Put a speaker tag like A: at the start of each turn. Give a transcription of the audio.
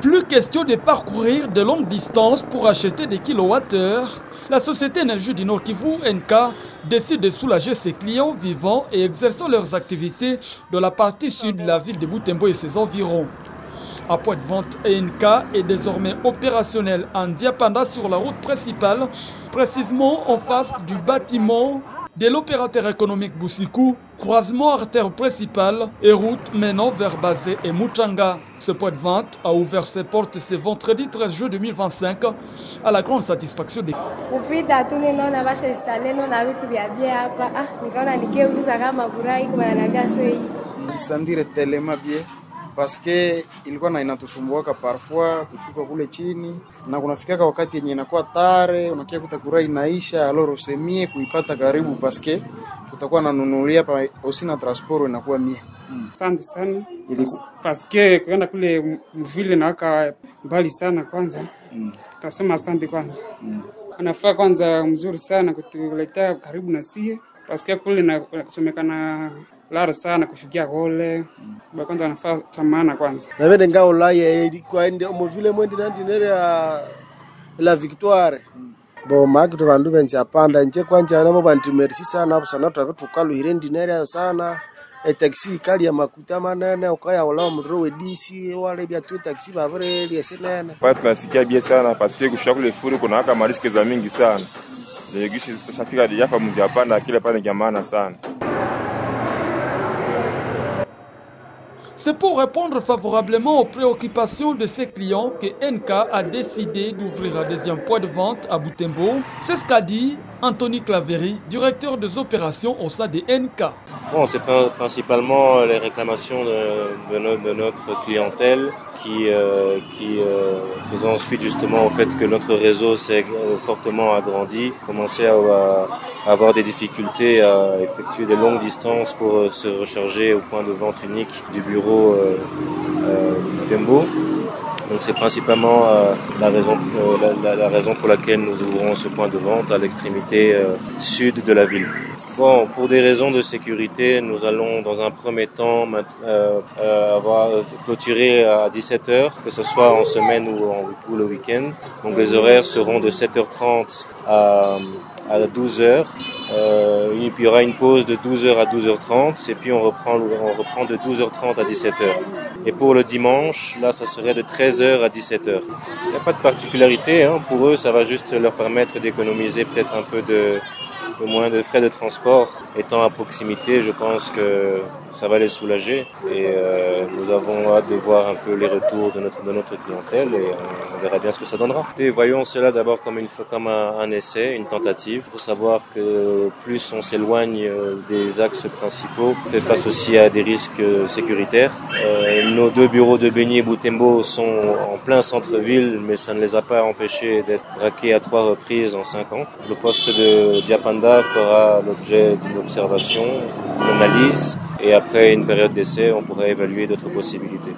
A: Plus question de parcourir de longues distances pour acheter des kilowattheures. La société Énergie du Nord Kivu, NK, décide de soulager ses clients vivant et exerçant leurs activités dans la partie sud de la ville de Butembo et ses environs. Un point de vente ENK est désormais opérationnel en Diapanda sur la route principale, précisément en face du bâtiment de l'opérateur économique Boussikou, croisement artère principale et route menant vers Bazé et Muchanga. Ce point de vente a ouvert ses portes ce vendredi 13 juin 2025 à la grande satisfaction des
B: paske ilikuwa na inatusumbuaka parfois kushuka kule chini na kunafikaka wakati yenye inakuwa tare unakia kutakura inaisha aloro semie kuipata karibu paske tutakuwa nanunulia pa osina transport inakuwa mie.
C: Asante sana. Paske kwenda kule mvile na waka mbali sana kwanza. Tutasema asante kwanza. Anafaa kwanza mzuri sana kutuletea karibu na sie. Paske kule na kusemekana lara sana kushukia kule. Kwa kwanza anafaa chamana kwanza.
D: Na vende ngao laye kwa ende mvile mwendi na ndinere la Victoire. Bo maki to bandu benzi apanda nje kwanja namo bantu merci sana hapo sana tukalu hirendi nere sana. Taxi kali ya makuta manene ukaya wala mdro wedisi wale bia tu taxi bavre liesenene.
E: Kwa tunasikia bia sana paske kushaka kule furu kuna haka mariske za mingi sana. Ndio gishi tutafika dia hapa mjapanda kile pale jamana sana.
A: C'est pour répondre favorablement aux préoccupations de ses clients que NK a décidé d'ouvrir un deuxième point de vente à Butembo. C'est ce qu'a dit Anthony Claveri, directeur des opérations au sein de NK.
F: Bon, c'est principalement les réclamations de notre clientèle qui faisant suite justement au fait que notre réseau s'est fortement agrandi, commençait à avoir des difficultés à effectuer des longues distances pour se recharger au point de vente unique du bureau Butembo. Donc c'est principalement la raison pour laquelle nous ouvrons ce point de vente à l'extrémité sud de la ville. Bon, pour des raisons de sécurité, nous allons dans un premier temps avoir clôturé à 17h, que ce soit en semaine ou le week-end. Donc les horaires seront de 7h30 à 12h. Il y aura une pause de 12h à 12h30 et puis on reprend de 12h30 à 17h. Et pour le dimanche, là, ça serait de 13h à 17h. Il n'y a pas de particularité, hein. Pour eux, ça va juste leur permettre d'économiser peut-être un peu moins de frais de transport. Étant à proximité, je pense que ça va les soulager et nous avons hâte de voir un peu les retours de notre clientèle et on verra bien ce que ça donnera. Et voyons cela d'abord comme un essai, une tentative. Il faut savoir que plus on s'éloigne des axes principaux, on fait face aussi à des risques sécuritaires. Nos deux bureaux de Béni et Butembo sont en plein centre-ville, mais ça ne les a pas empêchés d'être braqués à 3 reprises en 5 ans. Le poste de Diapanda fera l'objet d'une observation, d'une analyse. Et après une période d'essai, on pourrait évaluer d'autres possibilités.